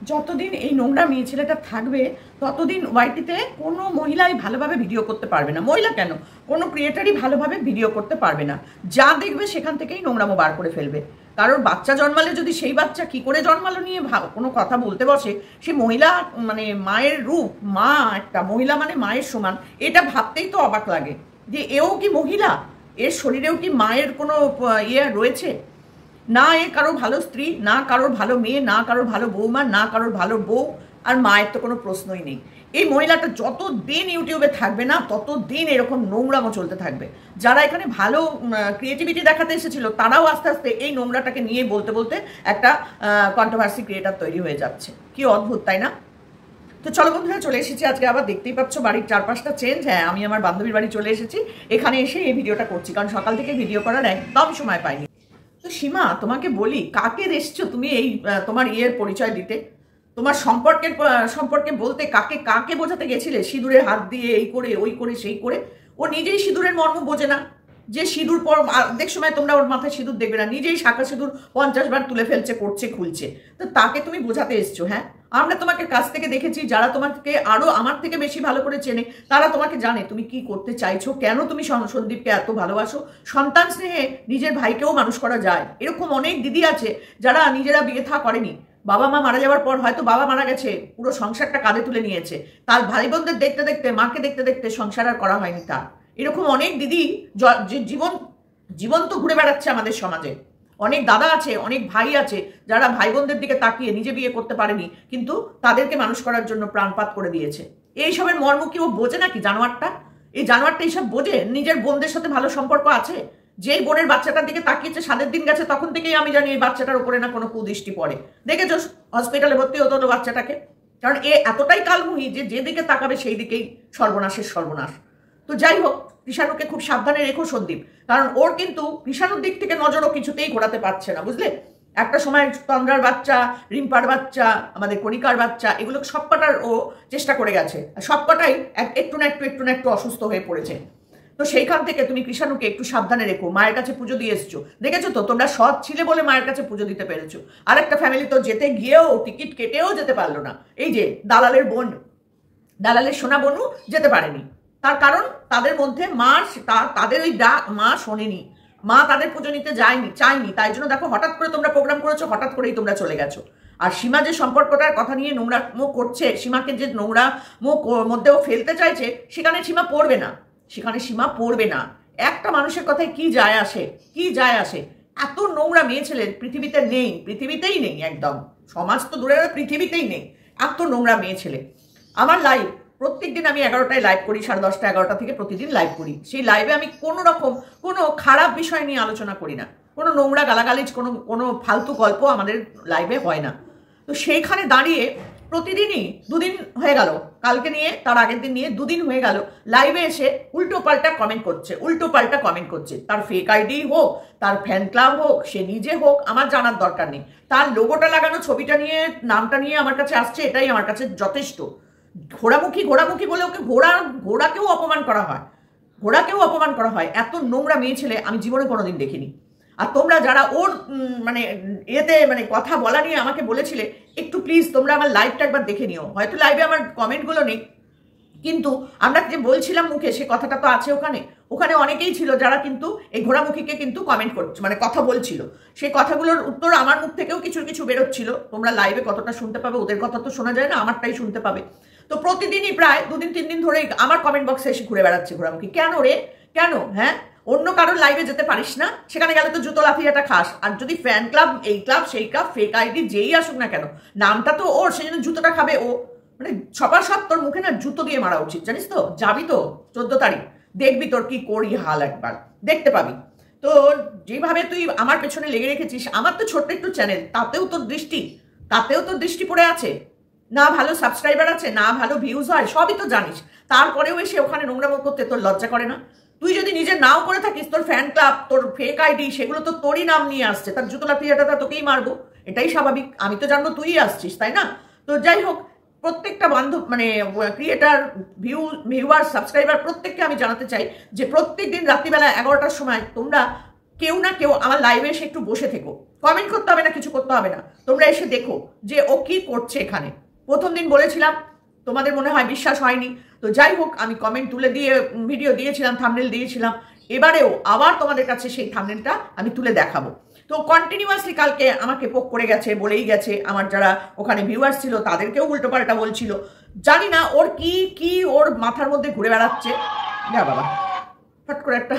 যতদিন এই নোংরা মেয়ে ছেলেটা থাকবে ততদিন ওয়াইটিতে কোনো মহিলাই ভালোভাবে ভিডিও করতে পারবে না। মহিলা কেন, কোনো ক্রিয়েটারই ভালোভাবে ভিডিও করতে পারবে না। যা দেখবে সেখান থেকেই নোংরামো বার করে ফেলবে। কারোর বাচ্চা জন্মালে যদি সেই বাচ্চা কি করে জন্মালো নিয়ে কোনো কথা বলতে বসে, সে মহিলা মানে মায়ের রূপ, মা একটা মহিলা মানে মায়ের সমান, এটা ভাবতেই তো অবাক লাগে যে এও কি মহিলা, এর শরীরেও কি মায়ের কোনো ইয়ে রয়েছে? না এ কারো ভালো স্ত্রী, না কারোর ভালো মেয়ে, না কারোর ভালো বৌমা, না কারোর ভালো বউ, আর মায়ের তো কোনো প্রশ্নই নেই। এই মহিলাটা যত দিন ইউটিউবে থাকবে না তত দিন এরকম নোংরামো চলতে থাকবে। যারা এখানে ভালো ক্রিয়েটিভিটি দেখাতে এসেছিল তারাও আস্তে আস্তে এই নোংরাটাকে নিয়ে বলতে বলতে একটা কন্ট্রোভার্সি ক্রিয়েটার তৈরি হয়ে যাচ্ছে। কি অদ্ভুত, তাই না? তো চলো বন্ধুরা, চলে এসেছি আজকে আবার। দেখতেই পাচ্ছ বাড়ির চারপাশটা চেঞ্জ। হ্যাঁ, আমি আমার বান্ধবীর বাড়ি চলে এসেছি, এখানে এসে এই ভিডিওটা করছি, কারণ সকাল থেকে ভিডিও করার একদম সময় পাইনি। তো সীমা, তোমাকে বলি, কাকে এসছো তুমি এই তোমার ইয়ের পরিচয় দিতে, তোমার সম্পর্কে বলতে? কাকে কাকে বোঝাতে গেছিলে? সিঁদুরের হাত দিয়ে এই করে ওই করে সেই করে। ও নিজেই সিঁদুরের মর্ম বোঝে না, যে সিঁদুর পর অর্ধেক সময় তোমরা ওর মাথায় সিঁদুর দেখবে না, নিজেই শাঁখা সিঁদুর 50 বার তুলে ফেলছে, করছে, খুলছে। তো তাকে তুমি বোঝাতে এসছো? হ্যাঁ, আমরা তোমাকে কাছ থেকে দেখেছি, যারা তোমাকে আরো আমার থেকে বেশি ভালো করে চেনে তারা তোমাকে জানে তুমি কি করতে চাইছো, কেন তুমি সন্দীপকে এত ভালোবাসো। সন্তান স্নেহে নিজের ভাইকেও মানুষ করা যায়। এরকম অনেক দিদি আছে যারা নিজেরা বিয়ে থা করেনি, বাবা মা মারা যাওয়ার পর হয়তো বাবা মারা গেছে, পুরো সংসারটা কাঁধে তুলে নিয়েছে, তার ভাই বোনদের দেখতে দেখতে, মাকে দেখতে দেখতে সংসার আর করা হয়নি তার। এরকম অনেক দিদি জীবন তো ঘুরে বেড়াচ্ছে আমাদের সমাজে। অনেক দাদা আছে, অনেক ভাই আছে যারা ভাই বোনদের দিকে তাকিয়ে নিজে বিয়ে করতে পারেনি, কিন্তু তাদেরকে মানুষ করার জন্য প্রাণপাত করে দিয়েছে। এইসবের মর্ম কি ও বোঝে নাকি জানোয়ারটা? এই জানোয়ারটা এইসব বোঝে? নিজের বোনদের সাথে ভালো সম্পর্ক আছে। যেই বোনের বাচ্চাটার দিকে তাকিয়েছে, সাদের দিন গেছে, তখন থেকেই আমি জানি এই বাচ্চাটার উপরে না কোনো কুদৃষ্টি পড়ে। দেখেছো হসপিটালে ভর্তি হতো তো বাচ্চাটাকে, কারণ এ এতটাই কালমুহী যে যেদিকে তাকাবে সেই দিকেই সর্বনাশের সর্বনাশ। তো যাই হোক, কৃষাণুকে খুব সাবধানে রেখো সন্দীপ, কারণ ওর কিন্তু কৃষাণুর দিক থেকে নজরও কিছুতেই ঘোরাতে পারছে না, বুঝলে? একটা সময় তন্দ্রার বাচ্চা, রিম্পার বাচ্চা, আমাদের কণিকার বাচ্চা, এগুলো সবকটার ও চেষ্টা করে গেছে, সবকটাই একটু না একটু অসুস্থ হয়ে পড়েছে। তো সেইখান থেকে তুমি কৃষাণুকে একটু সাবধানে রেখো। মায়ের কাছে পুজো দিয়ে এসছো, দেখেছো তো তোমরা সৎ ছিলে বলে মায়ের কাছে পুজো দিতে পেরেছো। আর একটা ফ্যামিলি তো যেতে গিয়েও টিকিট কেটেও যেতে পারলো না। এই যে দালালের বোন, দালালের সোনা বনু যেতে পারেনি, তার কারণ তাদের মধ্যে মা, তাদের ওই ডাক মা শোনেনি, মা তাদের পুজো নিতে চায়নি। তাই জন্য দেখো, হঠাৎ করে তোমরা প্রোগ্রাম করেছো, হঠাৎ করেই তোমরা চলে গেছো। আর সীমা যে সম্পর্কটার কথা নিয়ে নোংরা মুখ করছে, সীমাকে যে নোংরা মুখ মধ্যেও ফেলতে চাইছে, সেখানে সীমা পড়বে না, সেখানে সীমা পড়বে না। একটা মানুষের কথায় কি যায় আসে, কি যায় আসে? এত নোংরা মেয়ে ছেলে পৃথিবীতেই নেই, একদম সমাজ তো দূরে, পৃথিবীতেই নেই এত নোংরা মেয়ে ছেলে। আমার লাইভ প্রত্যেকদিন আমি 11টায় লাইভ করি, 10:30 11টা থেকে প্রতিদিন লাইভ করি। সেই লাইভে আমি কোনো খারাপ বিষয় নিয়ে আলোচনা করি না, কোনো নোংরা গালাগালিজ, কোনো ফালতু গল্প আমাদের লাইভে হয় না। তো সেইখানে দাঁড়িয়ে প্রতিদিনই 2 দিন হয়ে গেল, কালকে নিয়ে তার আগের দিন নিয়ে 2 দিন হয়ে গেল, লাইভে এসে উল্টো পাল্টা কমেন্ট করছে। তার ফেক আইডি হোক, তার ফ্যান ক্লাব হোক, সে নিজে হোক, আমার জানার দরকার নেই। তার লোগোটা লাগানো ছবিটা নিয়ে, নামটা নিয়ে আমার কাছে আসছে, এটাই আমার কাছে যথেষ্ট। ঘোড়ামুখী বলে ওকে ঘোড়াকেও অপমান করা হয়। এত নোংরা মেয়ে ছেলে আমি জীবনে কোনোদিন দেখিনি। আর তোমরা যারা ওর কথা বলা নিয়ে আমাকে বলেছিলে, একটু প্লিজ তোমরা আমার লাইভটা একবার দেখে নিও। হয়তো লাইভে আমার কমেন্টগুলো নেই, কিন্তু আমরা যে বলছিলাম মুখে, সে কথাটা তো আছে ওখানে অনেকেই ছিল যারা কিন্তু এই ঘোড়ামুখীকে কিন্তু কমেন্ট করছে, কথা বলছিল। সেই কথাগুলোর উত্তর আমার মুখ থেকেও কিছু বেরোচ্ছিল। তোমরা লাইভে কতটা শুনতে পাবে, ওদের কথা তো শোনা যায় না, আমারটাই শুনতে পাবে। তো প্রতিদিনই প্রায় 2 দিন 3 দিন ধরে আমার কমেন্ট বক্সে এসে ঘুরে বেড়াচ্ছে ঘোড়ামুখী। কেন রে, কেন? হ্যাঁ, অন্য কারোর লাইভে যেতে পারিস না? সেখানে গেলে তো জুতো লাফিয়াটা খাস। আর যদি ফ্যান ক্লাব, এই ক্লাব, সেই ক্লাব, ফেক আইডি যেই আসুক না কেন, নামটা তো ওর, সেই জন্য জুতোটা খাবে ও। সবার সব তোর মুখে না জুতো দিয়ে মারা উচিত, জানিস তো? যাবি তো 14 তারিখ, দেখবি তোর কি করি হাল, একবার দেখতে পাবি। তো যেভাবে তুই আমার পেছনে লেগে রেখেছিস, আমার তো ছোট্ট একটু চ্যানেল, তাতেও তোর দৃষ্টি পড়ে আছে না, ভালো সাবস্ক্রাইবার আছে না, ভালো ভিউজ হয়, সবই তো জানিস। তারপরেও এসে ওখানে নোংরামো করতে তোর লজ্জা করে না? তুই যদি নিজে নাও করে থাকিস, তোর ফ্যান ক্লাব, তোর ফেক আইডি, সেগুলো তো তোরই নাম নিয়ে আসছে, তার জুতো লাফিয়াটা তোকেই মারবো, এটাই স্বাভাবিক। আমি তো জানবো তুই আসছিস, তাই না? তো যাই হোক, প্রত্যেকটা বান্ধব ক্রিয়েটার, ভিউয়ার, সাবস্ক্রাইবার, প্রত্যেককে আমি জানাতে চাই যে প্রত্যেক দিন রাত্রিবেলা 11টার সময় তোমরা কেউ না কেউ আমার লাইভে এসে একটু বসে থেকো, কমেন্ট করতে হবে না, কিছু করতে হবে না, তোমরা এসে দেখো যে ও কি করছে এখানে। প্রথম দিন বলেছিলাম, তোমাদের মনে হয় বিশ্বাস হয়নি, তো যাই হোক আমি কমেন্ট তুলে দিয়ে ভিডিও দিয়েছিলাম, থাম্বনেল দিয়েছিলাম, এবারেও আবার তোমাদের কাছে সেই থাম্বনেলটা আমি তুলে দেখাবো। তো কন্টিনিউয়াসলি কালকে আমাকে পোক করে গেছে, বলেই গেছে, আমার যারা ওখানে ভিউয়ার্স ছিল তাদেরকেও উল্টোপাল্টা বলছিল। জানি না ওর কি ওর মাথার মধ্যে ঘুরে বেড়াচ্ছে, যা বাবা ফট করে একটা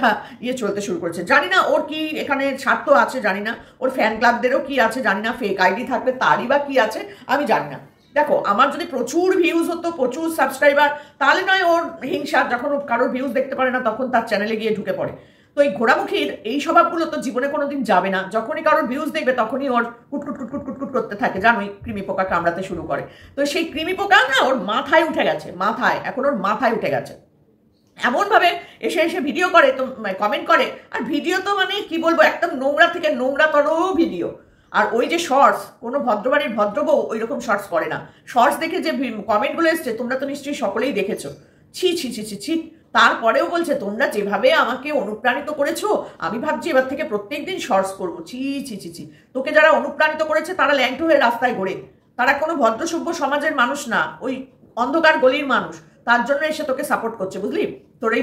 চলতে শুরু করছে। জানি না ওর কি এখানে স্বার্থ আছে, জানি না ওর ফ্যান ক্লাবদেরও কি আছে, জানি না ফেক আইডি থাকবে তারই বা কি আছে, আমি জানি না। দেখো আমার যদি প্রচুর ভিউজ হতো, প্রচুর সাবস্ক্রাইবার, তাহলে নয় ওর হিংসা, যখন কারোর ভিউজ দেখতে পারে না তখন তার চ্যানেলে গিয়ে ঢুকে পড়ে। তো এই ঘোড়ামুখীর এই স্বভাবগুলো তো জীবনে কোনোদিন যাবে না, যখনই কারোর ভিউজ দেখবে তখনই ওর কুটকুট কুটকুট কুটকুট করতে থাকে, জানোই কৃমি পোকা কামড়াতে শুরু করে। তো সেই কৃমি পোকা না ওর মাথায় উঠে গেছে, মাথায়, এখন ওর মাথায় উঠে গেছে। এমনভাবে এসে এসে ভিডিও করে, তো কমেন্ট করে, আর ভিডিও তো মানে কি বলবো, একদম নোংরা থেকে নোংরাতর ভিডিও। আর ওই যে শর্টস, কোনো ভদ্রবাড়ির ভদ্রবউ ওই রকম শর্টস করে না। শর্টস দেখে যে কমেন্টগুলো এসছে তোমরা তো নিশ্চয়ই সকলেই দেখেছো, ছি ছি ছি ছি ছি। তারপরেও বলছে তোমরা যেভাবে আমাকে অনুপ্রাণিত করেছো, আমি ভাবছি এবার থেকে প্রত্যেকদিন শর্টস করবো। ছি ছি ছি ছি। তোকে যারা অনুপ্রাণিত করেছে তারা ল্যাংটো হয়ে রাস্তায় ঘোরে, তারা কোনো ভদ্রসভ্য সমাজের মানুষ না, ওই অন্ধকার গলির মানুষ, তার জন্য এসে তোকে সাপোর্ট করছে, বুঝলি? তোর এই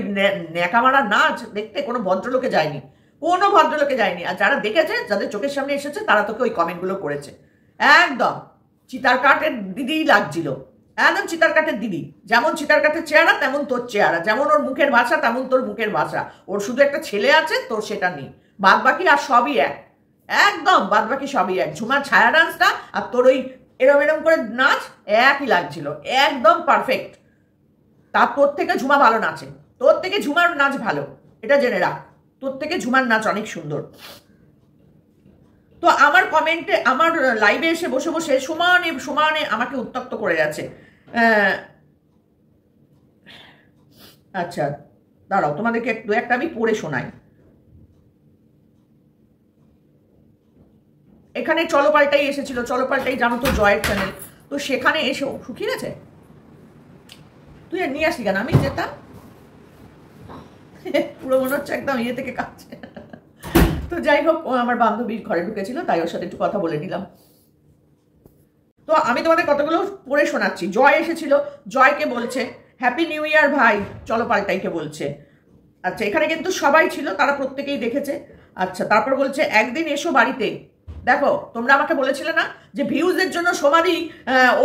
ন্যাকামারা নাচ দেখতে কোনো ভদ্রলোকে যায়নি, কোনো ভদ্রলোকে যায়নি। আর যারা দেখেছে, যাদের চোখের সামনে এসেছে, তারা তোকে ওই কমেন্টগুলো করেছে। একদম চিতার কাঠের দিদি লাগছিল, একদম চিতার কাঠের দিদি। যেমন চিতার কাঠের চেহারা তেমন তোর চেহারা, যেমন ওর মুখের ভাষা তেমন তোর মুখের ভাষা। ওর শুধু একটা ছেলে আছে, তোর সেটা নেই, বাদ বাকি আর সবই এক, একদম বাদ বাকি সবই এক। ঝুমার ছায়া ডান্সটা আর তোর ওই এরম এরম করে নাচ একই লাগছিল, একদম পারফেক্ট। তা তোর থেকে ঝুমা ভালো নাচে, তোর থেকে ঝুমার নাচ ভালো, এটা জেনে রাখ, তোর থেকে ঝুমার নাচ অনেক সুন্দর। তো আমার কমেন্টে, আমার লাইভে এসে বসে বসে সমানে সমানে আমাকে উত্তক্ত করে যাচ্ছে। আচ্ছা দাঁড়াও, তোমাদেরকে দু একটা আমি পড়ে শোনাই। এখানে চলো পাল্টাই এসেছিল, চলো পাল্টাই জানো তো জয়ের চ্যানেল, তো সেখানে এসে শুকিয়ে গেছে, তুই নিয়ে আসলি কেন? আমি যেতাম, পুরো মনে হচ্ছে একদম ইয়ে থেকে কাছে। তো যাই হোক, ও আমার বান্ধবীর ঘরে ঢুকেছিল, তাই ওর সাথে একটু কথা বলে নিলাম। তো আমি তোমাদের কতগুলো পড়ে শোনাচ্ছি। জয় এসেছিল, জয়কে বলছে হ্যাপি নিউ ইয়ার ভাই, চলো পাল্টাইকে বলছে। আচ্ছা এখানে কিন্তু সবাই ছিল, তারা প্রত্যেকেই দেখেছে। আচ্ছা তারপর বলছে একদিন এসো বাড়িতে। দেখো তোমরা আমাকে বলেছিলে না যে ভিউজের জন্য সোমাদি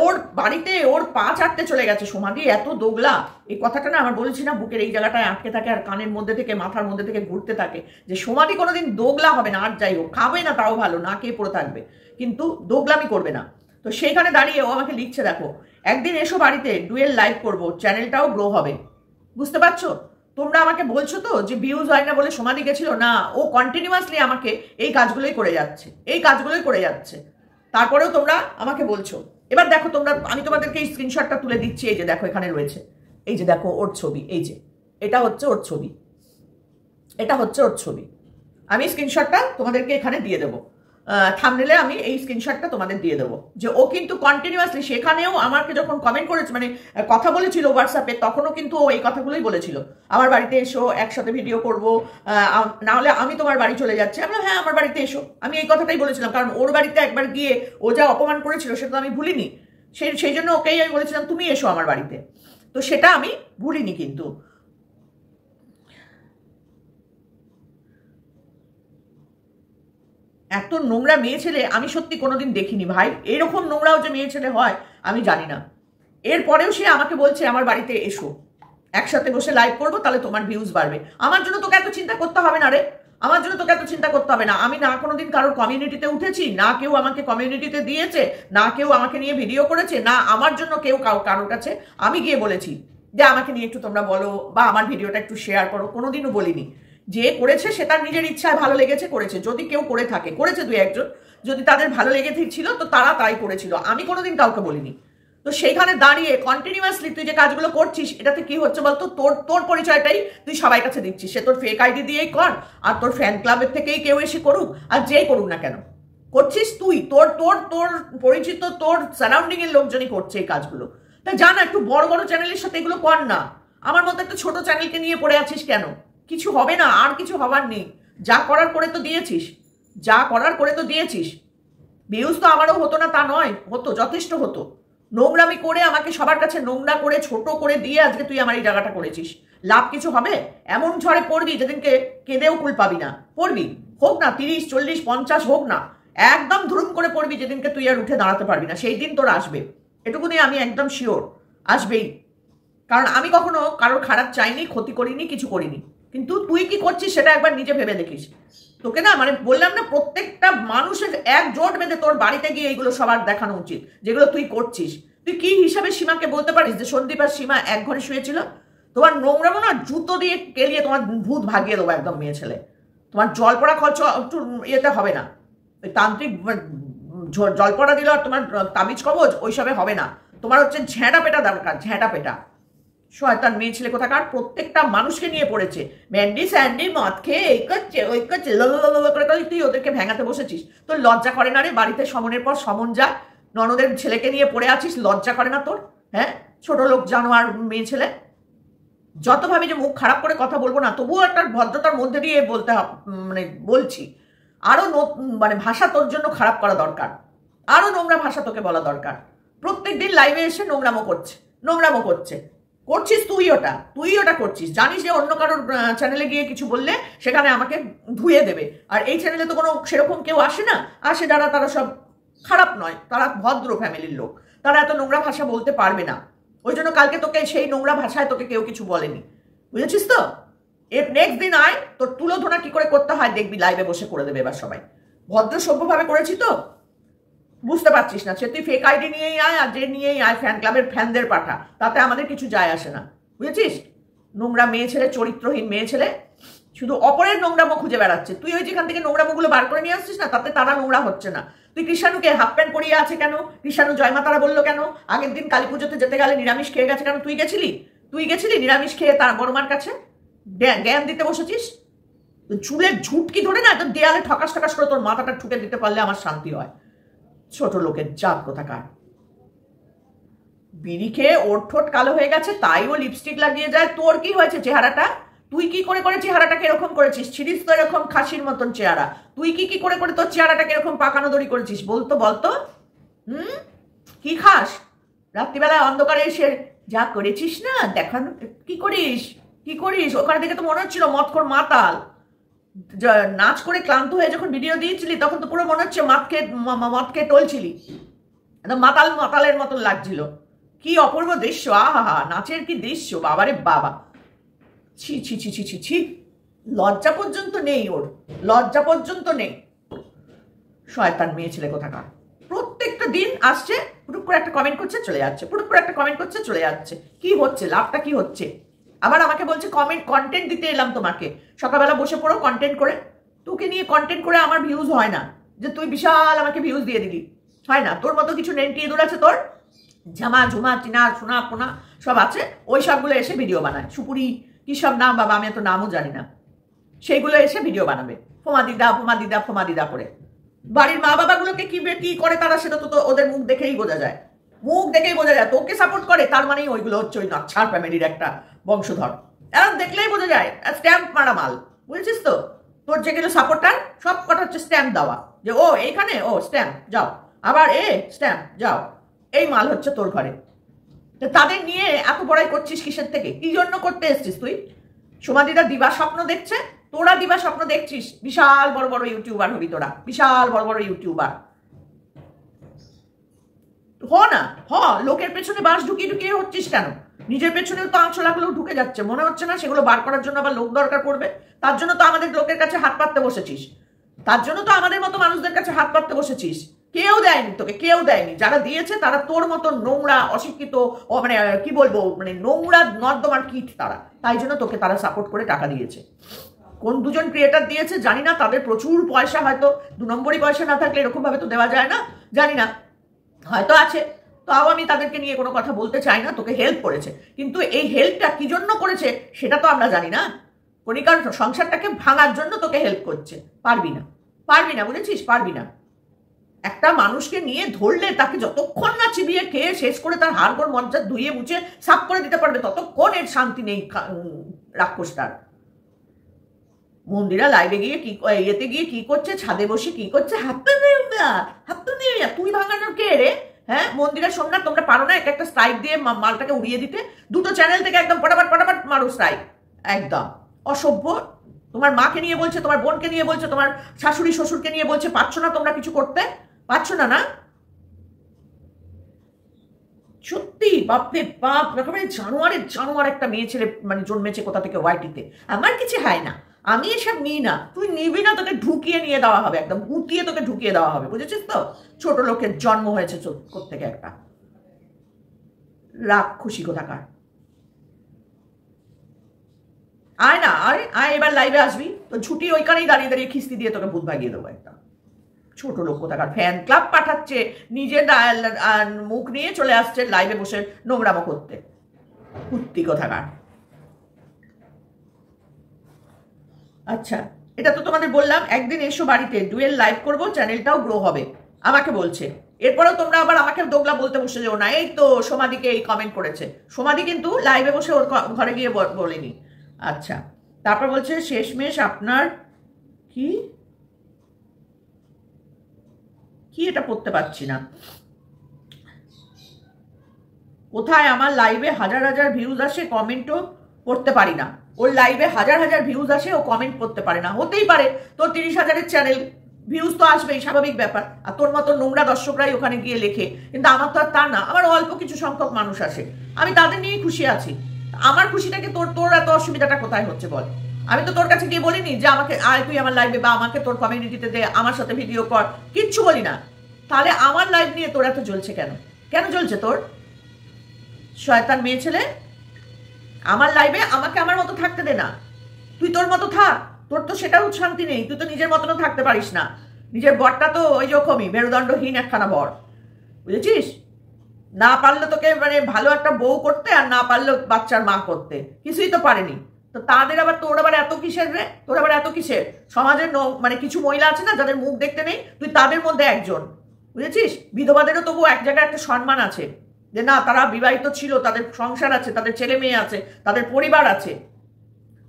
ওর বাড়িতে ওর পা চাটতে চলে গেছে, সোমাদি এত দোগলা। এই কথাটা না আমার বলেছি না, বুকের এই জায়গাটায় আটকে থাকে আর কানের মধ্যে থেকে মাথার মধ্যে থেকে ঘুরতে থাকে, যে সোমাদি কোনোদিন দোগলা হবে না। আর যাই হোক, খাবে না তাও ভালো, না খেয়ে পড়ে থাকবে, কিন্তু দোগলামি করবে না। তো সেইখানে দাঁড়িয়ে ও আমাকে লিখছে, দেখো একদিন এসো বাড়িতে, ডুয়েল লাইভ করবো, চ্যানেলটাও গ্রো হবে। বুঝতে পারছো? তোমরা আমাকে বলছো তো যে ভিউজ হয় না বলে সমাধি গেছিল, না, ও কন্টিনিউয়াসলি আমাকে এই কাজগুলোই করে যাচ্ছে, এই কাজগুলোই করে যাচ্ছে। তারপরেও তোমরা আমাকে বলছো। এবার দেখো তোমরা, আমি তোমাদেরকে এই স্ক্রিনশটটা তুলে দিচ্ছি, এই যে দেখো এখানে রয়েছে, এই যে দেখো ওর ছবি, এই যে এটা হচ্ছে ওর ছবি, এটা হচ্ছে ওর ছবি। আমি স্ক্রিনশটটা তোমাদেরকে এখানে দিয়ে দেবো, থাম্বনেলে আমি এই স্ক্রিনশটটা তোমাদের দিয়ে দেবো, যে ও কিন্তু কন্টিনিউয়াসলি সেখানেও আমাকে যখন কমেন্ট করেছে, মানে কথা বলেছিল হোয়াটসঅ্যাপে, তখনও কিন্তু ও এই কথাগুলোই বলেছিল, আমার বাড়িতে এসো, একসাথে ভিডিও করবো, না হলে আমি তোমার বাড়ি চলে যাচ্ছি। আমি হ্যাঁ আমার বাড়িতে এসো, আমি এই কথাটাই বলেছিলাম, কারণ ওর বাড়িতে একবার গিয়ে ও যা অপমান করেছিল সেটা তো আমি ভুলিনি, সেই জন্য ওকেই আমি বলেছিলাম তুমি এসো আমার বাড়িতে, তো সেটা আমি ভুলিনি। কিন্তু এত নোংরা মেয়ে ছেলে আমি সত্যি কোনোদিন দেখিনি ভাই, এরকম নোংরাও যে মেয়ে ছেলে হয় আমি জানি না। এরপরেও সে আমাকে বলছে আমার বাড়িতে এসো, একসাথে বসে লাইভ করবো, তাহলে তোমার ভিউজ বাড়বে। আমার জন্য তোকে এত চিন্তা করতে হবে না রে, আমার জন্য তোকে এত চিন্তা করতে হবে না। আমি না কোনোদিন কারোর কমিউনিটিতে উঠেছি, না কেউ আমাকে কমিউনিটিতে দিয়েছে, না কেউ আমাকে নিয়ে ভিডিও করেছে, না আমার জন্য কেউ কারোর কাছে আমি গিয়ে বলেছি যে আমাকে নিয়ে একটু তোমরা বলো বা আমার ভিডিওটা একটু শেয়ার করো, কোনোদিনও বলিনি। যে করেছে সে তার নিজের ইচ্ছায় ভালো লেগেছে করেছে, যদি কেউ করে থাকে, করেছে দুই একজন, যদি তাদের ভালো লেগেছিল তো তারা তাই করেছিল, আমি কোনোদিন কাউকে বলিনি। তো সেইখানে দাঁড়িয়ে কন্টিনিউয়াসলি তুই যে কাজগুলো করছিস, এটাতে কি হচ্ছে বলতো, তোর পরিচয়টাই তুই সবাই কাছে দিচ্ছিস। সে তোর ফেক আইডি দিয়েই কর, আর তোর ফ্যান ক্লাবের থেকেই কেউ এসে করুক, আর যেই করুক না কেন, করছিস তুই, তোর তোর তোর পরিচিত তোর সারাউন্ডিং এর লোকজনই করছে এই কাজগুলো। তা জানা একটু বড় বড় চ্যানেলের সাথে এগুলো কর না, আমার মতো একটা ছোট চ্যানেলকে নিয়ে পড়ে আছিস কেন? কিছু হবে না, আর কিছু হবার নেই। যা করার করে তো দিয়েছিস, যা করার করে তো দিয়েছিস। ভিউজ তো আমারও হতো না তা নয়, হতো, যথেষ্ট হতো। নোংরামি করে আমাকে সবার কাছে নোংরা করে ছোট করে দিয়ে আজকে তুই আমার এই জায়গাটা করেছিস। লাভ কিছু হবে? এমন ঝড়ে পড়বি যেদিনকে কেঁদেও কুল পাবি না। পড়বি, হোক না 30, 40, 50 হোক না, একদম ধুরুম করে পড়বি যেদিনকে তুই আর উঠে দাঁড়াতে পারবি না। সেই দিন তোর আসবে, এটুকুনি আমি একদম শিওর, আসবেই। কারণ আমি কখনো কারোর খারাপ চাইনি, ক্ষতি করিনি, কিছু করিনি। কিন্তু তুই কি করছিস সেটা একবার নিজে ভেবে দেখিস। তোকে না মানে বললাম না, প্রত্যেকটা মানুষের এক জোট বেঁধে তোর বাড়িতে গিয়ে এইগুলো সবার দেখানো উচিত যেগুলো তুই করছিস। তুই কি হিসাবে সীমাকে বলতে পারিস যে সন্দীপ আর সীমা এক ঘরে শুয়েছিল? তোমার নোংরামো না জুতো দিয়ে কেলিয়ে তোমার ভূত ভাগিয়ে দেবো একদম, মেয়ে ছেলে। তোমার জল পড়া খরচ একটু ইয়েতে হবে না, ওই তান্ত্রিক জল পড়া দিল আর তোমার তাবিজ কবজ ওইসবে হবে না। তোমার হচ্ছে ঝ্যাঁটা পেটা দরকার, ঝ্যাঁটা পেটা। শয়তান মেয়ে ছেলে কোথাকার, প্রত্যেকটা মানুষকে নিয়ে পড়েছে। ম্যান্ডি স্যান্ডি মদ খেয়ে এই করছে ওই করছে, করে তুই ওদেরকে ভেঙাতে বসেছিস। তোর লজ্জা করে না রে? বাড়িতে সমনের পর সমন যা, ননদের ছেলেকে নিয়ে পড়ে আছিস, লজ্জা করে না তোর? হ্যাঁ, ছোট লোক জানোয়ার মেয়ে ছেলে। যত ভাবি যে মুখ খারাপ করে কথা বলবো না, তবুও একটা ভদ্রতার মধ্যে দিয়ে বলতে মানে বলছি। আরো মানে ভাষা তোর জন্য খারাপ করা দরকার, আরো নোংরা ভাষা তোকে বলা দরকার। প্রত্যেকদিন লাইভে এসে নোংরামো করছে, নোংরামো করছিস তুই ওটা করছিস। জানিস যে অন্য কারোর চ্যানেলে গিয়ে কিছু বললে সেখানে আমাকে ধুয়ে দেবে। আর এই চ্যানেলে তো কোনো সেরকম কেউ আসে না, আসে যারা তারা সব খারাপ নয়, তারা ভদ্র ফ্যামিলির লোক, তারা এত নোংরা ভাষা বলতে পারবে না। ওই জন্য কালকে তোকে সেই নোংরা ভাষায় তোকে কেউ কিছু বলেনি, বুঝেছিস তো? এর নেক্সট দিন আয়, তোর তুলোধনা কি করে করতে হয় দেখবি, লাইভে বসে করে দেবে এবার সবাই। ভদ্র সভ্যভাবে করেছি তো, বুঝতে পারছিস না? সে তুই ফেক আইডি নিয়েই আয় আর যে নিয়েই আয়, ফ্যান ক্লাবের ফ্যানদের পাঠা, তাতে আমাদের কিছু যায় আসে না, বুঝেছিস? নোংরা মেয়ে ছেলে, চরিত্রহীন মেয়ে ছেলে, শুধু অপরের নোংরামো খুঁজে বেড়াচ্ছে। তুই ওই যেখান থেকে নোংরামোগুলো বার করে নিয়ে আসছিস না, তাতে তারা নোংরা হচ্ছে না। তুই কৃষাণুকে হাফ প্যান্ট পরিয়ে আছে কেন? কৃষাণু জয়মাতারা বললো কেন? আগের দিন কালী পুজোতে যেতে গেলে নিরামিষ খেয়ে গেছে কেন? তুই গেছিলি নিরামিষ খেয়ে তার বড়মার কাছে জ্ঞান দিতে বসেছিস। চুলের ঝুটকি ধরে না একদম দেয়ালে ঠকাস ঠকাস করে তোর মাথাটা ঠুকে দিতে পারলে আমার শান্তি হয়। ছোট লোকের জাত কোথাকার। বিড়ি খেয়ে ওর ঠোঁট কালো হয়ে গেছে তাই ও লিপস্টিক লাগিয়ে যায়। তোর কি হয়েছে চেহারাটা? তুই কি করে চেহারাটাকে এরকম করেছিস? ছিড়িস তো এরকম খাসির মতন চেহারা। তুই কি করে তোর চেহারাটাকে এরকম পাকানো দড়ি করেছিস? বলতো কি খাস? রাত্রিবেলায় অন্ধকারে এসে যা করেছিস না দেখানো। কি করিস? ওখানে থেকে তো মনে হচ্ছিল মদখোর মাতাল। নাচ করে ক্লান্ত হয়ে যখন ভিডিও দিয়েছিলি তখন তো পুরো মনে হচ্ছে মদ খেয়ে টলছিলি, একদম মাতালের মতন লাগছিল। কি অপূর্ব দৃশ্য! আহা, নাচের কি দৃশ্য! বাবারে বাবা, ছি ছি ছি ছি ছি ছি, লজ্জা পর্যন্ত নেই ওর, লজ্জা পর্যন্ত নেই। শয়তান মেয়ে ছেলে কোথাকার। প্রত্যেকটা দিন আসছে, পুটুক করে একটা কমেন্ট করছে চলে যাচ্ছে, পুটুক করে একটা কমেন্ট করছে চলে যাচ্ছে। কি হচ্ছে? লাভটা কি হচ্ছে? আবার আমাকে বলছে কন্টেন্ট দিতে এলাম তোমাকে, সকালবেলা বসে পড়ো কন্টেন্ট করে। তোকে নিয়ে কন্টেন্ট করে আমার ভিউজ হয় না, যে তুই বিশাল আমাকে ভিউজ দিয়ে দিলি, হয় না। তোর মতো কিছু নেন্টি ইঁদুর আছে, তোর ঝামা ঝুমা চিনা সোনা পোনা সব আছে, ওই সবগুলো এসে ভিডিও বানায়। সুপুরি কি সব নাম বাবা, আমি এত নামও জানি না। সেইগুলো এসে ভিডিও বানাবে ফোমা দিদা করে। বাড়ির মা বাবাগুলোকে কি করে তারা, সেটা তো ওদের মুখ দেখেই বোঝা যায়। তোকে সাপোর্ট করে তার মানেই ওইগুলো হচ্ছে ওই নচ্ছার ফ্যামিলির একটা বংশধর। এরকম দেখলেই বোঝা যায়, স্ট্যাম্প মারা মাল, বুঝেছিস তো? তোর যেগুলো সাপোর্টার সব কটা হচ্ছে স্ট্যাম্প দেওয়া, যে ও এইখানে ও স্ট্যাম্প যাও, আবার স্ট্যাম্প যাও, এই মাল হচ্ছে তোর ঘরে। তাদের নিয়ে এত বড়াই করছিস কিসের থেকে? কি জন্য করতে এসছিস তুই? সমাধিরা দিবা স্বপ্ন দেখছে, তোরা দিবা স্বপ্ন দেখছিস বিশাল বড় বড় ইউটিউবার হবি তোরা, বিশাল বড় বড় ইউটিউবার লোকের পেছনে বাঁশ ঢুকিয়ে হচ্ছিস কেন? নিজের পেছনেও তো আঁচলাগুলো ঢুকে যাচ্ছে, মনে হচ্ছে না সেগুলো বার করার জন্য আবার লোক দরকার পড়বে? তার জন্য তো আমাদের লোকের কাছে হাত পাততে বসেছিস, তার জন্য তো আমাদের মতো মানুষদের কাছে হাত পাততে বসেছিস। কেউ দেয়নি তোকে, কেউ দেয়নি। যারা দিয়েছে তারা তোর মতো নোংরা অশিক্ষিত, মানে কি বলবো, মানে নোংরা নর্দমার কীট তারা, তাই জন্য তোকে তারা সাপোর্ট করে টাকা দিয়েছে। কোন দুজন ক্রিয়েটার দিয়েছে জানি না, তাদের প্রচুর পয়সা, হয়তো 2 নম্বরই পয়সা না থাকলে এরকম ভাবে তো দেওয়া যায় না, জানি না, হয়তো আছে। তাও আমি তাদেরকে নিয়ে কোনো কথা বলতে চাই না। তোকে হেল্প করেছে, কিন্তু এই হেল্পটা কি জন্য করেছে সেটা তো আমরা জানি না। কণিকার সংসারটাকে ভাঙার জন্য তোকে হেল্প করছে। পারবি না, বুঝেছিস? পারবি না। একটা মানুষকে নিয়ে ধরলে তাকে যতক্ষণ না চিবিয়ে খেয়ে শেষ করে তার হাড়গোড় মজ্জা ধুয়ে মুছে সাফ করে দিতে পারবে, ততক্ষণ এর শান্তি নেই রাক্ষসটার। মন্দিরা লাইভে গিয়ে কি ইয়েতে গিয়ে কি করছে, ছাদে বসে কি করছে, হাতটা নেই না, হাতটা নেই। তুই ভাঙানোর কে রে? হ্যাঁ, মন্দিরা সোমনাথ, তোমরা পারো না একটা স্ট্রাইক দিয়ে মালটাকে উড়িয়ে দিতে? দুটো চ্যানেল থেকে একদম পটাপট পটাপট মারো স্ট্রাইক। একদম অসভ্য। তোমার মাকে নিয়ে বলছে, তোমার বোনকে নিয়ে বলছে, তোমার শাশুড়ি শ্বশুরকে নিয়ে বলছে, পারছো না তোমরা কিছু করতে? পারছো না? না সত্যি, বাপরে বাপ, একেবারে জানোয়ারের জানোয়ার একটা মেয়ে ছেলে মানে জন্মেছে কোথা থেকে ওয়াইটিতে। আমার কিছু হয় না, আমি এসব নিই না। তুই নিবি না, তোকে ঢুকিয়ে নিয়ে দেওয়া হবে, একদম গুটিয়ে তোকে ঢুকিয়ে দেওয়া হবে, বুঝেছিস তো? ছোট লোকের জন্ম হয়েছে কোত্থেকে একটা রাক্ষসী কোথাকার। আয় না, আয় আয়, এবার লাইভে আসবি তো ছুটি ওইখানেই দাঁড়িয়ে দাঁড়িয়ে খিস্তি দিয়ে তোকে ভূত ভাগিয়ে দেবো একটা। ছোট লোক কোথাকার, ফ্যান ক্লাব পাঠাচ্ছে, নিজের মুখ নিয়ে চলে আসছে লাইভে বসে নোংরামো করতে, কুত্তি কোথাকার। আচ্ছা, এটা তো তোমাদের বললাম, একদিন এসো বাড়িতে, ডুয়েল লাইভ করবো, চ্যানেলটাও গ্রো হবে, আমাকে বলছে। এরপরেও তোমরা আবার আমাকে দোগলা বলতে বসে যাও না। এই তো সমাধিকে এই কমেন্ট করেছে, সমাধি কিন্তু লাইভে বসে ওর ঘরে গিয়ে বলেনি। আচ্ছা, তারপর বলছে শেষমেশ আপনার কি কি এটা পড়তে পারছি না, কোথায় আমার লাইভে হাজার হাজার ভিউজ আসে, কমেন্টও করতে পারি না। ওর লাইভে হাজার হাজার ভিউজ আসে, ও কমেন্ট করতে পারে না। হতেই পারে, তোর 30,000-এর চ্যানেল, ভিউজ তো আসবেই, স্বাভাবিক ব্যাপার। আর তোর মতো নোংরা দর্শকরাই ওখানে গিয়ে লেখে, কিন্তু আমার তো আর তা না, আমার অল্প কিছু সংখ্যক মানুষ আসে, আমি তাদের নিয়েই খুশি আছি। আমার খুশিটাকে তোর এত অসুবিধাটা কোথায় হচ্ছে বল? আমি তো তোর কাছে গিয়ে বলিনি যে আমাকে আয় তুই আমার লাইভে, বা আমাকে তোর কমিউনিটিতে দে, আমার সাথে ভিডিও কর, কিচ্ছু বলি না। তাহলে আমার লাইভ নিয়ে তোর এত জ্বলছে কেন? কেন জ্বলছে তোর? শয়তান মেয়ে ছেলে, আমার লাইভে আমাকে আমার মতো থাকতে দে না, তুই তোর মতো থাক। তোর তো সেটাও শান্তি নেই, তুই তো নিজের মতনও থাকতে পারিস না। নিজের বরটা তো ওই রকমই মেরুদণ্ডহীন একখানা বর, বুঝেছিস? না পারলো তোকে মানে ভালো একটা বউ করতে, আর না পারলো বাচ্চার মা করতে, কিছুই তো পারেনি। তো তাদের আবার তোর আবার এত কিসের রে? তোর আবার এত কিসের? সমাজের মানে কিছু মহিলা আছে না যাদের মুখ দেখতে নেই, তুই তাদের মধ্যে একজন, বুঝেছিস? বিধবাদেরও তবু এক জায়গায় একটা সম্মান আছে, যে না তারা বিবাহিত ছিল, তাদের সংসার আছে, তাদের ছেলে মেয়ে আছে, তাদের পরিবার আছে,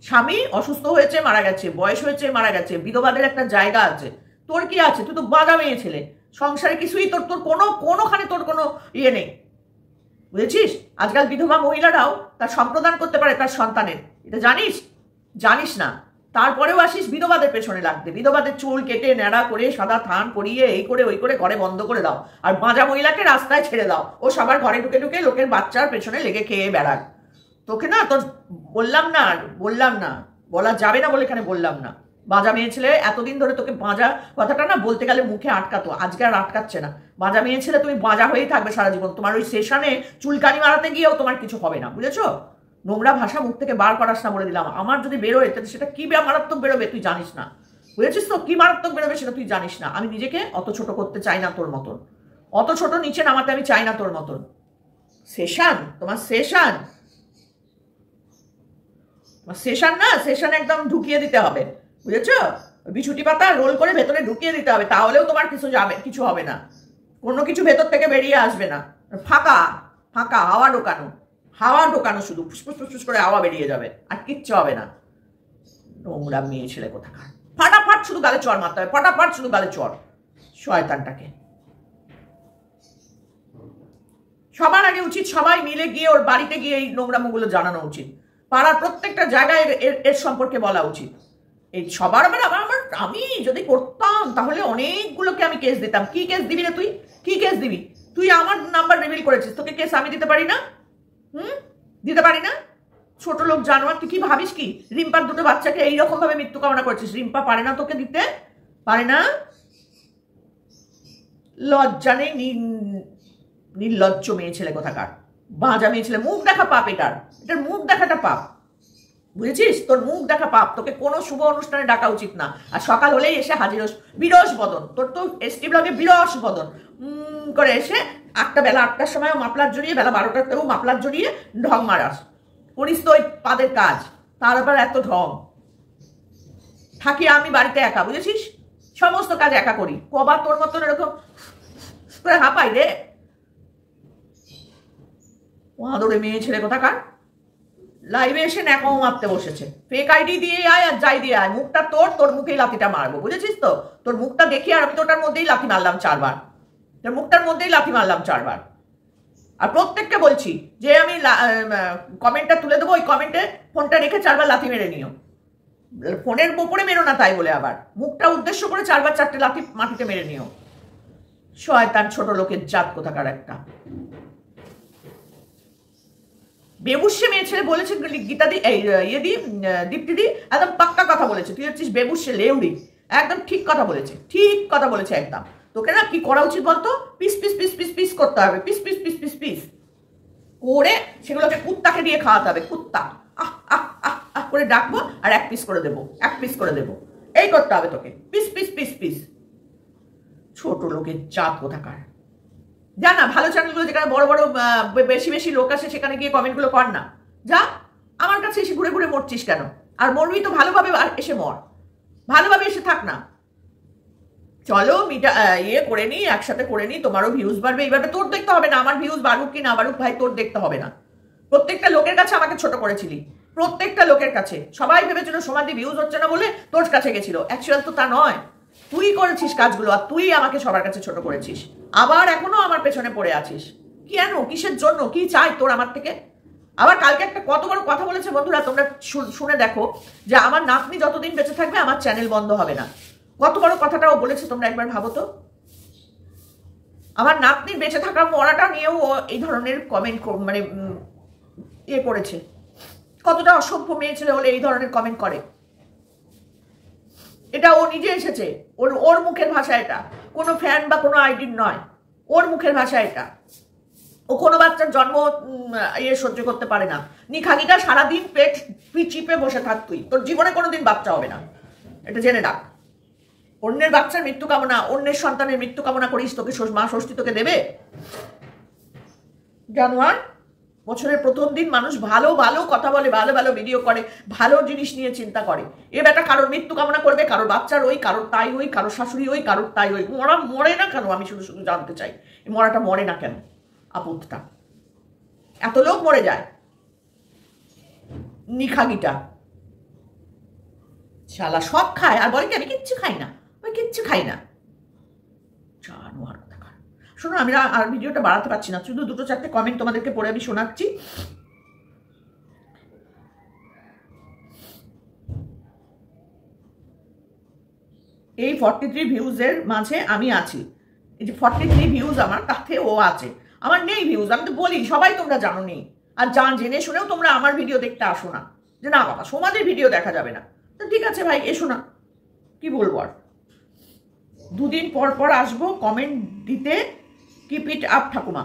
স্বামী অসুস্থ হয়েছে মারা গেছে, বয়স হয়েছে মারা গেছে, বিধবাদের একটা জায়গা আছে। তোর কি আছে? তুই তো বাঁধা মেয়ে ছেলে, সংসারে কিছুই তোর তোর কোনোখানে তোর কোনো ইয়ে নেই, বুঝেছিস? আজকাল বিধবা মহিলারাও তার সম্প্রদান করতে পারে তার সন্তানের, এটা জানিস? জানিস না, তারপরেও আসিস বিধবাদের পেছনে লাগতে। বিধবাদের চুল কেটে ন্যাড়া করে সাদা থান করিয়ে এই করে ওই করে ঘরে বন্ধ করে দাও, আর বাঁজা মহিলাকে রাস্তায় ছেড়ে দাও, ও সবার ঘরে ঢুকে ঢুকে লোকের বাচ্চার পেছনে লেগে খেয়ে বেড়াক। তোকে না তোর বললাম না, বলা যাবে না বলে এখানে বললাম না। বাঁজা মেয়ে ছেলে, এতদিন ধরে তোকে বাঁজা কথাটা না বলতে গেলে মুখে আটকাতো, আজকে আর আটকাচ্ছে না। বাঁজা মেয়ে ছেলে, তুমি বাঁজা হয়েই থাকবে সারা জীবন। তোমার ওই সেশনে চুলকানি মারাতে গিয়েও তোমার কিছু হবে না, বুঝেছো? নোংরা ভাষা মুখ থেকে বার করাস না বলে দিলাম। আমার যদি বেরোয় তাহলে সেটা কি মারাত্মক বেরোবে তুই জানিস না, বুঝেছিস তো? কি মারাত্মক বেরোবে সেটা তুই জানিস না। আমি নিজেকে অত ছোট করতে চাই না তোর মতন, অত ছোট নিচে নামাতে আমি চাই না তোর মতন। সেশন, তোমার সেশন না, সেশন একদম ঢুকিয়ে দিতে হবে, বুঝেছো? বিছুটি পাতা রোল করে ভেতরে ঢুকিয়ে দিতে হবে, তাহলেও তোমার কিছু হবে না, কোনো কিছু ভেতর থেকে বেরিয়ে আসবে না। ফাঁকা ফাঁকা হাওয়া ঢোকানো শুধু ফুসফুস করে হাওয়া বেরিয়ে যাবে, আর কিচ্ছু হবে না। নোংরা মেয়ে ছেলে কোথাকার। ফাটাফাট শুধু গালে চড় মারতে হবে, ফাটাফাট শুধু গালে চড় শয়তানটাকে। সবার আগে উচিত সবাই মিলে গিয়ে ওর বাড়িতে গিয়ে এই নোংরামোগুলো জানানো উচিত, পাড়ার প্রত্যেকটা জায়গায় এর সম্পর্কে বলা উচিত। এই সবার আমি যদি করতাম তাহলে অনেকগুলোকে আমি কেস দিতাম। কি কেস দিবি রে তুই? কি কেস দিবি তুই? আমার নাম্বার রিভিল করেছিস, তোকে কেস আমি দিতে পারি না? দিতে পারি না? ছোট লোক জানোয়ার, তুই কি ভাবিস কি রিম্পার দুটো বাচ্চাকে এইরকম ভাবে মৃত্যু কামনা করছিস? রিম্পা পারে না তোকে দিতে, পারে না? লজ্জা নেই, নির্লজ্জ মেয়ে ছেলে কোথাকার, বাঁজা মেয়ে ছেলে। মুখ দেখা পাপ, এটার মুখ দেখাটা পাপ, বুঝেছিস? তোর মুখ দেখা পাপ, তোকে কোনো শুভ অনুষ্ঠানে ডাকা উচিত না। আর সকাল হলেই এসে হাজির বিরস বদন, তোর তো এসটি ব্লগে বিরস বদন করে এসে বেলা 8টার সময় মাপলার জড়িয়ে, বেলা 12টাতেও মাপলার জড়িয়ে ঢং মারাস, করিস তো ওই পাদের কাজ, তার আবার এত ঢং। থাকি আমি বাড়িতে একা, বুঝেছিস? সমস্ত কাজ একা করি, কবার তোর মতন এরকম হাঁপাই রে? আদরে মেয়ে ছেলে কোথাকার, লাইভে এসে ন্যাকামো মারতে বসেছে। ফেক আইডি দিয়ে আয় আর যাই দিয়ে আয়, মুখটা তোর মুখেই লাথিটা মারবো, বুঝেছিস তো? তোর মুখটা দেখিয়ে আর আমি তোটার মধ্যেই লাথি মারলাম 4 বার, তোর মুখটার মধ্যেই লাথি মারলাম 4 বার। আর প্রত্যেককে বলছি যে আমি কমেন্টটা তুলে দেবো, ওই কমেন্টে ফোনটা রেখে 4 বার লাথি মেরে নিও। ফোনের ওপরে মেরো না তাই বলে আবার মুখটা উদ্দেশ্য করে 4 বার 4টে লাথি মাটিতে মেরে নিও। শয়তান ছোট লোকের জাত কোথাকার একটা। বেবুসে মেয়ে ছেলে বলেছে গীতাদি, দীপ্তিদি একদম পাক্কা কথা বলেছে। তুই হচ্ছিস বেবুসে লেউড়ি, একদম ঠিক কথা বলেছে, ঠিক কথা বলেছে একদম। তোকে না কি করা উচিত বলতো? Piece piece piece piece piece করতে হবে, piece piece piece piece piece করে সেগুলোকে কুত্তাকে দিয়ে খাওয়াতে হবে। কুত্তা আহ আহ আহ আহ করে ডাকবো আর 1 পিস করে দেবো, 1 পিস করে দেবো, এই করতে হবে তোকে। পিস পিস পিস পিস, ছোট লোকের জাত কোথাকার। জানা ভালো চ্যানেলগুলো যেখানে বড় বড় বেশি বেশি লোক আসে সেখানে গিয়ে কমেন্টগুলো কর না। যা, আমার কাছে এসে ঘুরে ঘুরে মরছিস কেন? আর মরবি তো ভালোভাবে এসে মর, ভালোভাবে এসে থাক না। চলো করে নি, একসাথে করে নি, তোমারও ভিউজ বাড়বে। এইভাবে তোর দেখতে হবে না আমার ভিউজ বাড়ুক কি না বাড়ুক, ভাই তোর দেখতে হবে না। প্রত্যেকটা লোকের কাছে আমাকে ছোট করেছিলি, প্রত্যেকটা লোকের কাছে। সবাই ভেবেছিল সমাধি ভিউজ হচ্ছে না বলে তোর কাছে গেছিল, অ্যাকচুয়াল তো তা নয়। তুই করেছিস কাজগুলো আর তুই আমাকে সবার কাছে ছোট করেছিস, আবার এখনো আমার পেছনে পড়ে আছিস। কেন, কিসের জন্য, কি চাই তোর আমার থেকে? আবার কালকে একটা কত বড় কথা বলেছে বন্ধুরা, তোমরা শুনে দেখো, যে আমার নাতনি যতদিন বেঁচে থাকবে আমার চ্যানেল বন্ধ হবে না। কত বড় কথাটাও বলেছে তোমরা একবার ভাবো তো। আমার নাতনির বেঁচে থাকার মরাটা নিয়েও এই ধরনের কমেন্ট মানে করেছে। কতটা অসভ্য মেয়ে ছেলে হলে এই ধরনের কমেন্ট করে। এটা ও নিজে এসেছে, ওর মুখের ভাষা এটা, কোনো ফ্যান বা কোনো আইডির নয়, ওর মুখের ভাষা এটা। ও কোনো বাচ্চার জন্ম সহ্য করতে পারে না। নিখাগিটা সারাদিন পেট চিপে বসে থাক, তুই তোর জীবনে কোনোদিন বাচ্চা হবে না, এটা জেনে রাখ। অন্যের বাচ্চার মৃত্যু কামনা, অন্যের সন্তানের মৃত্যু কামনা করিস, তোকে মা ষষ্ঠী তোকে দেবে? জানোয়ার। বছরের প্রথম দিন মানুষ ভালো ভালো কথা বলে, ভালো ভালো ভিডিও করে, ভালো জিনিস নিয়ে চিন্তা করে। এ বেটা কারোর মৃত্যু কামনা করবে, কারোর বাচ্চার ওই, কারোর তাই ওই, কারোর শাশুড়ি ওই, কারোর তাই ওই। মরে না কেন? আমি শুধু শুধু জানতে চাই, এই মরাটা মরে না কেন? আপদটা এত লোক মরে যায়। নিখাগিটা শালা সব খায় আর বলে কি আমি কিচ্ছু খাই না, আমি কিচ্ছু খাই না। জানোয়ার। শোনো, আমি আর ভিডিওটা বাড়াতে পারছি না, শুধু 2-4টে কমেন্ট তোমাদেরকে পড়ে আমি শোনাচ্ছি। এই 43 ভিউজের মাঝে আমি আছি। এই যে 43 ভিউজ আমার, তাতে ও আছে। আমার নেই ভিউজ, আমি তো বলি, সবাই তোমরা জানো নেই। আর জেনে শুনেও তোমরা আমার ভিডিও দেখতে আসো না, যে না বাবা সমাজের ভিডিও দেখা যাবে না। তো ঠিক আছে ভাই, এসো না, কি বলবো আর। 2 দিন পর পর আসবো কমেন্ট দিতে, কিপ ইট আপ ঠাকুমা।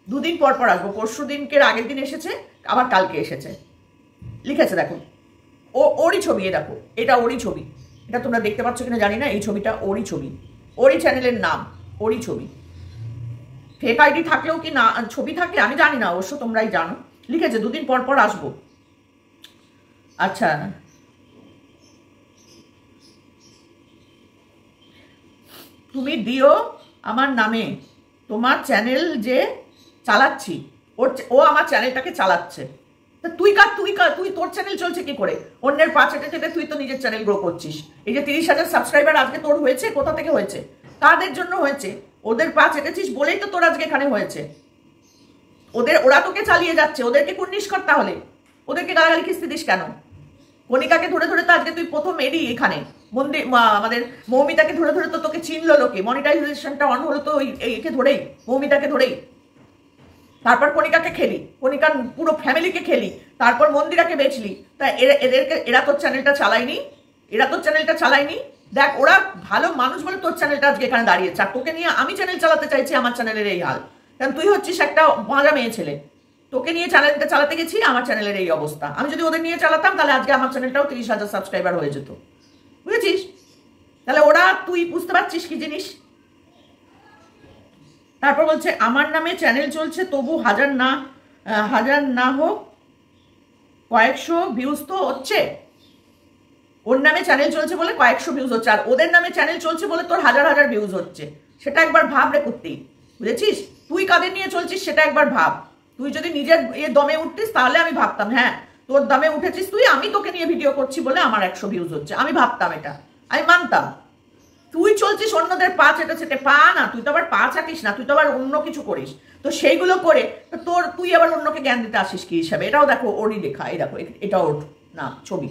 2 দিন পর পর আসবো, পরশু দিনকে আগের দিন এসেছে, আবার কালকে এসেছে, লিখেছে দেখো। ওরই ছবি, এ দেখো, এটা ওরই ছবি। এটা তোমরা দেখতে পাচ্ছ কিনা জানি না, এই ছবিটা ওরই ছবি, ওরই চ্যানেলের নাম, ওরই ছবি। ফেক আইডি থাকলেও কি না ছবি থাকে আমি জানি না, অবশ্য তোমরাই জানো। লিখেছে 2 দিন পর পর আসবো। আচ্ছা, তুমি দিও আমার নামে, তোমার চ্যানেল যে চালাচ্ছি, ও আমার চ্যানেলটাকে চালাচ্ছে। তা তুই তোর চ্যানেল চলছে কি করে? অন্যের পা চেটে চেটে তুই তো নিজের চ্যানেল গ্রো করছিস। এই যে 30,000 সাবস্ক্রাইবার আজকে তোর হয়েছে, কোথা থেকে হয়েছে? কাদের জন্য হয়েছে? ওদের পা চেটেছিস বলেই তো তোর আজকে এখানে হয়েছে। ওরা তোকে চালিয়ে যাচ্ছে, ওদেরকে কুর্নিশ কর তাহলে। ওদেরকে গালাগালি খিস্তি দিস কেন? কণিকাকে ধরে ধরে তো আজকে তুই প্রথম এলি এখানে। আমাদের মৌমিতাকে ধরে ধরে তো তোকে চিনলো লোকে, মনিটাইজেশনটা অন হলো তো একে ধরেই, মৌমিতাকে ধরেই। তারপর কণিকাকে খেলি, কণিকার পুরো ফ্যামিলিকে খেলি, তারপর মন্দিরাকে বেচলি। তা এরা তোর চ্যানেলটা চালায়নি, দেখ ওরা ভালো মানুষ বলে তোর চ্যানেলটা আজকে এখানে দাঁড়িয়েছে। আর তোকে নিয়ে আমি চ্যানেল চালাতে চাইছি, আমার চ্যানেলের এই হাল। কারণ তুই হচ্ছিস একটা মজা মেয়ে ছেলে, তোকে নিয়ে চ্যানেলটা চালাতে গেছি, আমার চ্যানেলের এই অবস্থা। আমি যদি ওদের নিয়ে চালাতাম তাহলে আজকে আমার চ্যানেলটাও 30,000 সাবস্ক্রাইবার হয়ে যেত, বুঝেছিস? তাহলে তুই বুঝতে পারছিস কি জিনিস? তারপর বলছে আমার নামে চ্যানেল চলছে, তবু হাজার না হোক কয়েকশো ভিউজ তো হচ্ছে। ওর নামে চ্যানেল চলছে বলে কয়েকশো ভিউজ হচ্ছে, আর ওদের নামে চ্যানেল চলছে বলে তোর হাজার হাজার ভিউজ হচ্ছে। সেটা একবার ভাব রে কুত্তি, বুঝেছিস? তুই কাদের নিয়ে চলছিস সেটা একবার ভাব। তুই যদি নিজের দমে উঠতিস তাহলে আমি ভাবতাম, হ্যাঁ তোর দামে উঠেছিস তুই, আমি তোকে নিয়ে ভিডিও করছি বলে আমার 100 ভিউজ হচ্ছে। আমি ভাবতাম এটা, আমি মানতাম। তুই চলছিস অন্যদের পা চেটে চেটে, পা না, তুই তো আবার পা চাটিস না, তুই তো আবার অন্য কিছু করিস। তো সেইগুলো করে তুই আবার অন্যকে জ্ঞান দিতে আসিস কি হিসাবে? এটাও দেখো ওরই লেখা, এই দেখো, এটা ওর না ছবি।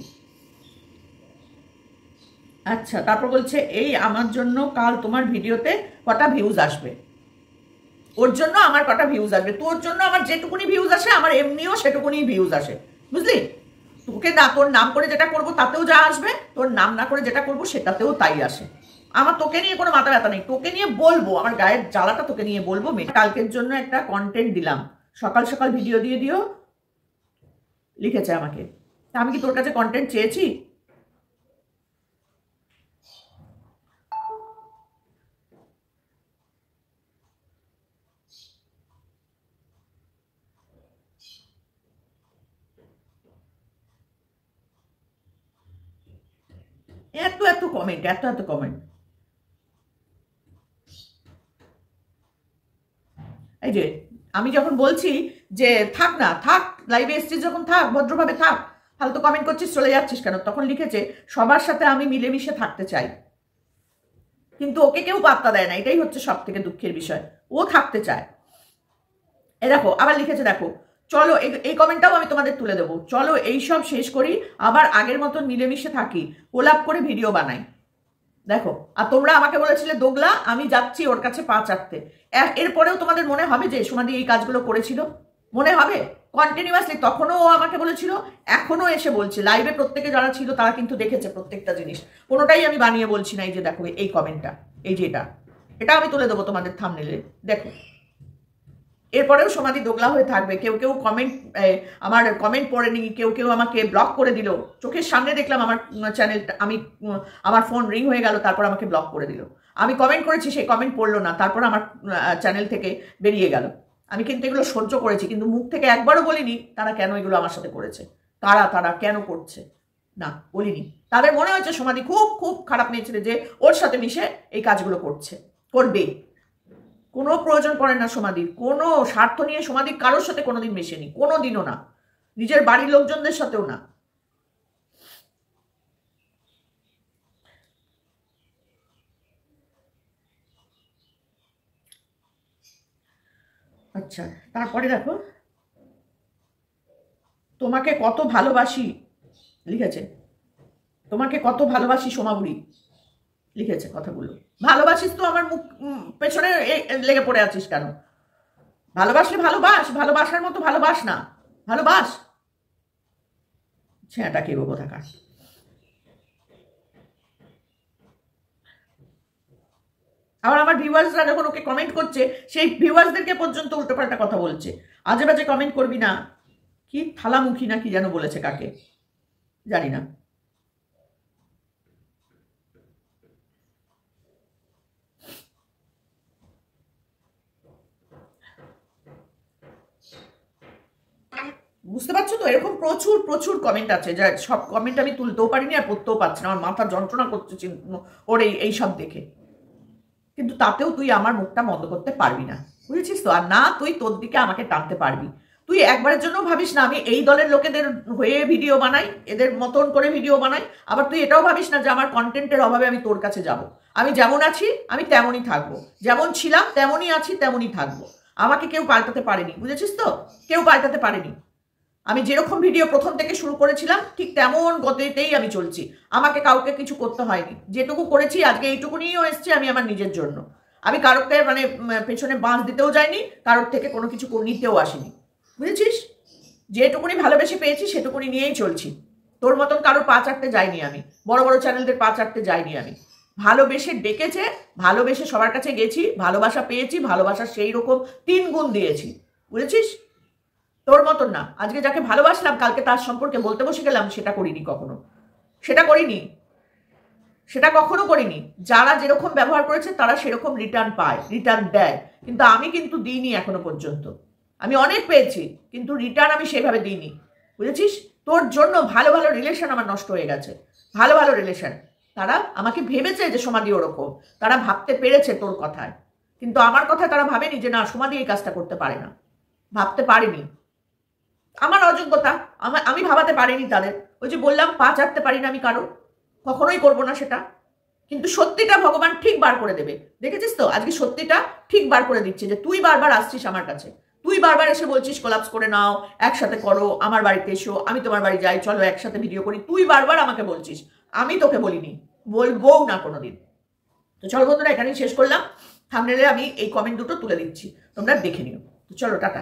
আচ্ছা, তারপর বলছে এই আমার জন্য কাল তোমার ভিডিওতে কটা ভিউজ আসবে? ওর জন্য আমার কটা ভিউজ আসবে? তোর জন্য আমার যেটুকুনি ভিউজ আসে, আমার এমনিও সেটুকুনি ভিউজ আসে, বুঝলি? তোকে না, তোর নাম করে যেটা করবো তাতেও যা আসবে, তোর নাম না করে যেটা করবো সেটাতেও তাই আসে। আমার তোকে নিয়ে কোনো মাথা ব্যথা নেই, তোকে নিয়ে বলবো, আমার গায়ের জ্বালাটা তোকে নিয়ে বলবো। কালকের জন্য একটা কন্টেন্ট দিলাম, সকাল সকাল ভিডিও দিয়ে দিও, লিখেছে আমাকে। আমি কি তোর কাছে কন্টেন্ট চেয়েছি? এত এত কমেন্ট, এত এত কমেন্ট। এই যে আমি যখন বলছি যে থাক না, থাক, লাইভে এসছিস যখন থাক, ভদ্রভাবে থাক, ফালতু কমেন্ট করছিস চলে যাচ্ছিস কেন, তখন লিখেছে সবার সাথে আমি মিলেমিশে থাকতে চাই, কিন্তু ওকে কেউ পাত্তা দেয় না, এটাই হচ্ছে সব থেকে দুঃখের বিষয়। ও থাকতে চায়। এ দেখো আবার লিখেছে, দেখো চলো, এই কমেন্টটাও আমি তোমাদের তুলে দেবো, চলো এইসব শেষ করি, আবার আগের মতন মিলেমিশে থাকি, কোলাপ করে ভিডিও বানাই। দেখো, আর তোমরা আমাকে বলেছিলে দোগলা, আমি যাচ্ছি ওর কাছে পা চাটতে। এরপরেও তোমাদের মনে হবে যে সমাধি এই কাজগুলো করেছিল? মনে হবে? কন্টিনিউয়াসলি তখনও ও আমাকে বলেছিল, এখনো এসে বলছে। লাইভে প্রত্যেকে যারা ছিল তারা কিন্তু দেখেছে প্রত্যেকটা জিনিস, কোনোটাই আমি বানিয়ে বলছি না। এই যে দেখো এই কমেন্টটা, এই যে এটা আমি তুলে দেবো তোমাদের থাম্বনেলে, দেখো। এরপরেও সমাধি দোগলা হয়ে থাকবে। কেউ কেউ কমেন্ট, আমার কমেন্ট পড়েনি, কেউ কেউ আমাকে ব্লক করে দিল, চোখের সামনে দেখলাম আমার চ্যানেলটা, আমার ফোন রিং হয়ে গেল, তারপর আমাকে ব্লক করে দিল। আমি কমেন্ট করেছি, সেই কমেন্ট পড়লো না, তারপর আমার চ্যানেল থেকে বেরিয়ে গেল। আমি কিন্তু এগুলো সহ্য করেছি, কিন্তু মুখ থেকে একবারও বলিনি তারা কেন এগুলো আমার সাথে করেছে, তারা কেন করছে, না বলিনি। তাদের মনে হয়েছে সমাধি খুব খুব খারাপ মেয়ে ছিল যে ওর সাথে মিশে এই কাজগুলো করবে। কোনো প্রয়োজন পড়ে না সমাধির, কোনো স্বার্থ নিয়ে সমাধি কারোর সাথে কোনোদিন মেশেনি, কোনোদিনও না, নিজের বাড়ির লোকজনদের সাথেও না। আচ্ছা, তারপরে দেখো, তোমাকে কত ভালোবাসি লিখেছে, তোমাকে কত ভালোবাসি সোমাবুড়ি লিখেছে কথাগুলো। ভালোবাসিস তো আমার মুখ পেছনে লেগে পড়ে আছিস কেন? ভালোবাসলে ভালোবাস, ভালোবাসার মতো ভালোবাস না, ভালোবাস। ছেঁটা কে বলবো থাকা। আবার আমার ভিউয়ার্সরা যখন ওকে কমেন্ট করছে, সেই ভিউয়ার্সদেরকে পর্যন্ত উল্টোপাল্টা কথা বলছে, আজে বাজে কমেন্ট করবি না, কি থালামুখী না কি যেন বলেছে, কাকে জানি না। বুঝতে পারছো তো? এরকম প্রচুর প্রচুর কমেন্ট আছে, যা সব কমেন্ট আমি তুলতেও পারিনি আর পড়তেও পারছি না, আমার মাথা যন্ত্রণা করছে ওর এই সব দেখে। কিন্তু তাতেও তুই আমার মুখটা বন্ধ করতে পারবি না, বুঝেছিস তো? আর না তুই তোর দিকে আমাকে টানতে পারবি। তুই একবারের জন্য ভাবিস না আমি এই দলের লোকেদের হয়ে ভিডিও বানাই, এদের মতন করে ভিডিও বানাই। আবার তুই এটাও ভাবিস না যে আমার কন্টেন্টের অভাবে আমি তোর কাছে যাব। আমি যেমন আছি আমি তেমনই থাকবো, যেমন ছিলাম তেমনই আছি, তেমনই থাকবো। আমাকে কেউ পাল্টাতে পারেনি, বুঝেছিস তো? কেউ পাল্টাতে পারেনি। আমি যেরকম ভিডিও প্রথম থেকে শুরু করেছিলাম ঠিক তেমন গতিতেই আমি চলছি, আমাকে কাউকে কিছু করতে হয়নি। যেটুকু করেছি আজকে এইটুকু নিয়েও এসছি আমি আমার নিজের জন্য। আমি কারোকে মানে পেছনে বাঁশ দিতেও যাইনি, কারোর থেকে কোনো কিছু নিতেও আসিনি, বুঝেছিস? যেটুকুনি ভালোবেসে পেয়েছি সেটুকুনি নিয়েই চলছি। তোর মতন কারোর পা চাটতে যাইনি আমি, বড় বড় চ্যানেলদের পা চাটতে যাইনি আমি। ভালোবেসে ডেকেছে, ভালোবেসে সবার কাছে গেছি, ভালোবাসা পেয়েছি, ভালোবাসা সেই রকম 3 গুণ দিয়েছি, বুঝেছিস? তোর মতন না, আজকে যাকে ভালোবাসলাম কালকে তার সম্পর্কে বলতে বসে গেলাম, সেটা করিনি কখনো, সেটা করিনি, সেটা কখনো করিনি। যারা যেরকম ব্যবহার করেছে তারা সেরকম রিটার্ন পায়, রিটার্ন দেয়, কিন্তু আমি কিন্তু দিইনি এখনো পর্যন্ত। আমি অনেক পেয়েছি কিন্তু রিটার্ন আমি সেভাবে দিইনি, বুঝেছিস? তোর জন্য ভালো ভালো রিলেশন আমার নষ্ট হয়ে গেছে, ভালো ভালো রিলেশন। তারা আমাকে ভেবেছে যে সমাধি ওরকম, তারা ভাবতে পেরেছে তোর কথায়, কিন্তু আমার কথায় তারা ভাবেনি যে না সমাধি এই কাজটা করতে পারে না, ভাবতে পারেনি। আমার অযোগ্যতা, আমি ভাবাতে পারিনি তাদের। ওই যে বললাম পা চাটতে পারি না আমি কারো, কখনোই করবো না সেটা। কিন্তু সত্যিটা ভগবান ঠিক বার করে দেবে। দেখেছিস তো আজকে সত্যিটা ঠিক বার করে দিচ্ছে, যে তুই বারবার আসছিস আমার কাছে, তুই বারবার এসে বলছিস কোলাপস করে নাও, একসাথে করো, আমার বাড়িতে এসো, আমি তোমার বাড়ি যাই, চলো একসাথে ভিডিও করি, তুই বারবার আমাকে বলছিস, আমি তোকে বলিনি, বলবোও না কোনোদিন। তো চলো বন্ধুরা, এখানেই শেষ করলাম। থাম্বনেলে আমি এই কমেন্ট দুটো তুলে দিচ্ছি, তোমরা দেখে নিও। তো চলো টাটা।